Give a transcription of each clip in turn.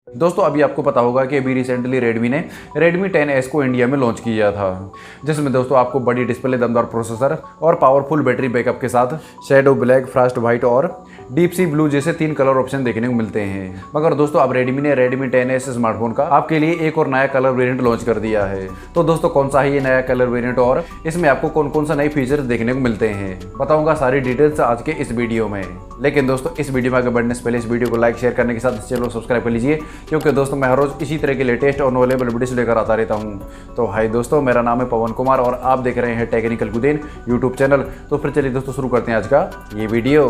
दोस्तों अभी आपको पता होगा कि अभी रिसेंटली रेडमी ने Redmi 10S को इंडिया में लॉन्च किया था, जिसमें दोस्तों आपको बड़ी डिस्प्ले, दमदार प्रोसेसर और पावरफुल बैटरी बैकअप के साथ शैडो ब्लैक, फ्रॉस्ट वाइट और डीप सी ब्लू जैसे 3 कलर ऑप्शन देखने को मिलते हैं। मगर दोस्तों अब रेडमी ने Redmi 10S स्मार्टफोन का आपके लिए एक और नया कलर वेरिएंट लॉन्च कर दिया है। तो दोस्तों कौन सा है ये नया कलर वेरिएंट और इसमें आपको कौन कौन सा नए फीचर्स देखने को मिलते हैं, बताऊंगा सारी डिटेल्स आज के इस वीडियो में। लेकिन दोस्तों इस वीडियो में आगे बढ़ने से पहले इस वीडियो को लाइक शेयर करने के साथ चैनल को सब्सक्राइब कर लीजिए, क्योंकि दोस्तों मैं हर रोज इसी तरह के लेटेस्ट और नॉलेबल वीडियोस लेकर आता रहता हूं। तो हाय दोस्तों, मेरा नाम है पवन कुमार और आप देख रहे हैं टेक्निकल गुदेन यूट्यूब चैनल। तो फिर चलिए दोस्तों शुरू करते हैं आज का ये वीडियो।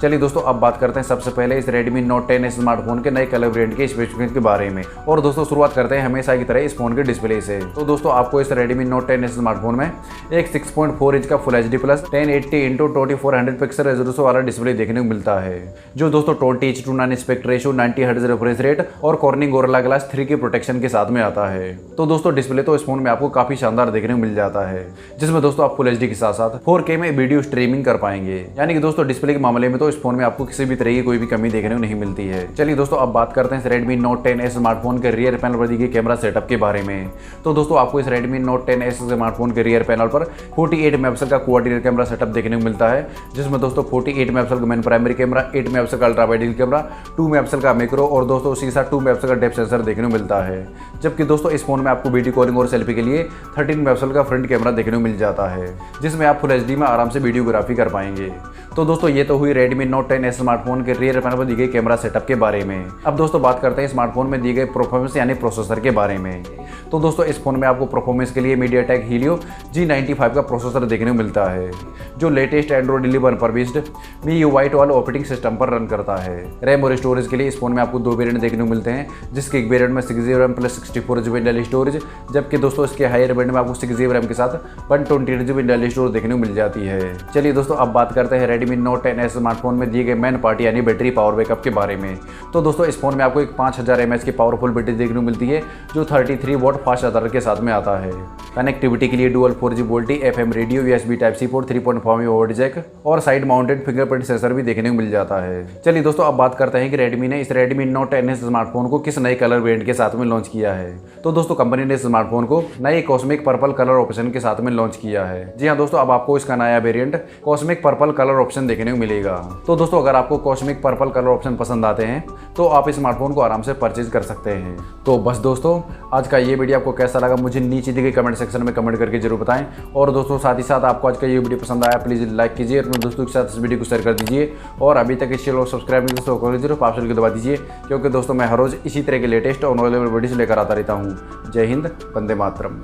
चलिए दोस्तों अब बात करते हैं सबसे पहले इस Redmi Note 10 स्मार्टफोन के नए कलर वेरिएंट के स्पेसिफिकेशन के बारे में। और दोस्तों शुरुआत करते हैं हमेशा की तरह इस फोन के डिस्प्ले से। तो दोस्तों आपको इस Redmi Note 10 स्मार्टफोन में एक 6.4 इंच का full HD plus 1080x2400 pixel resolution वाला डिस्प्ले देखने को मिलता है, जो दोस्तों 20:9 aspect ratio, 90 hertz refresh rate और कॉर्निंग गोरिल्ला ग्लास 3 के प्रोटेक्शन के साथ में आता है। तो दोस्तों डिस्प्ले तो इस फोन में आपको काफी शानदार देखने को मिल जाता है, जिसमें दोस्तों आप फुल HD के साथ साथ 4K में वीडियो स्ट्रीमिंग कर पाएंगे। यानी कि दोस्तों डिस्प्ले के मामले में तो इस फोन में आपको किसी भी तरह की कोई भी कमी देखने को नहीं मिलती है। चलिए दोस्तों अब बात करते हैं इस Redmi Note 10S स्मार्टफोन के रियर पैनल पर दी गई कैमरा सेटअप के बारे में। तो दोस्तों आपको इस Redmi Note 10S स्मार्टफोन के रियर पैनल पर 48 मेगापिक्सल का क्वाड रियर कैमरा सेटअप देखने को मिलता है, जिसमें दोस्तों 48 मेगापिक्सल का मेन प्राइमरी कैमरा, 8 मेगापिक्सल का ultra wide angle camera, 2 megapixel का मैक्रो और दोस्तों उसी के साथ 2 मेगापिक्सल का डेप्थ सेंसर देखने को मिलता है। जबकि दोस्तों इस फोन में आपको वीडियो कॉलिंग और सेल्फी के लिए 13 मेगापिक्सल का फ्रंट कैमरा देखने को मिल जाता है, जिसमें आप फुल HD में आराम से वीडियोग्राफी कर पाएंगे। तो दोस्तों ये तो हुई Redmi Note 10S स्मार्टफोन के रियर पैनल पर दी गई कैमरा सेटअप के बारे में। अब दोस्तों बात करते हैं स्मार्टफोन में दिए गए परफॉर्मेंस यानी प्रोसेसर के बारे में। तो दोस्तों इस फोन में आपको परफॉर्मेंस के लिए MediaTeck Helio G95 का प्रोसेसर देखने को मिलता है, जो लेटेस्ट एंड्रॉइड 11 पर बेस्ड MIUI 12 ऑपरेटिंग सिस्टम पर रन करता है। रैम और स्टोरेज के लिए इस फोन में आपको 2 वेरिएंट देखने को मिलते हैं, जिसके एक वेरिएंट में 6GB RAM plus 64GB internal storage, जबकि दोस्तों इसके हायर वेरिएंट में आपको 6GB रैम के साथ 128GB इंटरनल स्टोरेज देखने को मिल जाती है। चलिए दोस्तों अब बात करते हैं Redmi Note 10S स्मार्टफोन में दिए गए मेन पार्ट यानी बैटरी पावर बैकअप के बारे में। तो दोस्तों इस फोन में आपको एक 5000 mAh की पावरफुल बैटरी देखने को मिलती है, जो 33 वॉट फास्ट चार्जर के साथ में आता है। कनेक्टिविटी के लिए dual 4G volte FM radio, USB Type-C port, 3.5mm audio jack और साइड माउंटेड फिंगरप्रिंट सेंसर भी देखने को मिल जाता है। चलिए दोस्तों अब बात करते हैं कि Redmi ने इस Redmi Note 10S स्मार्टफोन को किस नए कलर वेरिएंट के साथ में लॉन्च किया है। तो दोस्तों कंपनी ने स्मार्टफोन को नए कॉस्मिक पर्पल कलर ऑप्शन के साथ में लॉन्च किया है। जी हाँ दोस्तों, अब आपको इसका नया variant cosmic purple colour option देखने को मिलेगा। तो दोस्तों अगर आपको कॉस्मिक पर्पल कलर ऑप्शन पसंद आते हैं तो आप इस स्मार्टफोन को आराम से परचेज कर सकते हैं। तो बस दोस्तों आज का ये वीडियो आपको कैसा लगा मुझे नीचे दी गई कमेंट सेक्शन में कमेंट करके जरूर बताएं। और दोस्तों साथ ही साथ आपको आज का ये वीडियो पसंद आया प्लीज़ लाइक कीजिए, अपने दोस्तों के साथ इस वीडियो को शेयर कर दीजिए और अभी तक इस चैनल को सब्सक्राइब नहीं तो कर लीजिए, पास को दबा दीजिए, क्योंकि दोस्तों मैं हर रोज इसी तरह के लेटेस्ट और नॉलेबल वीडियोस लेकर आता रहता हूँ। जय हिंद, वंदे मातरम।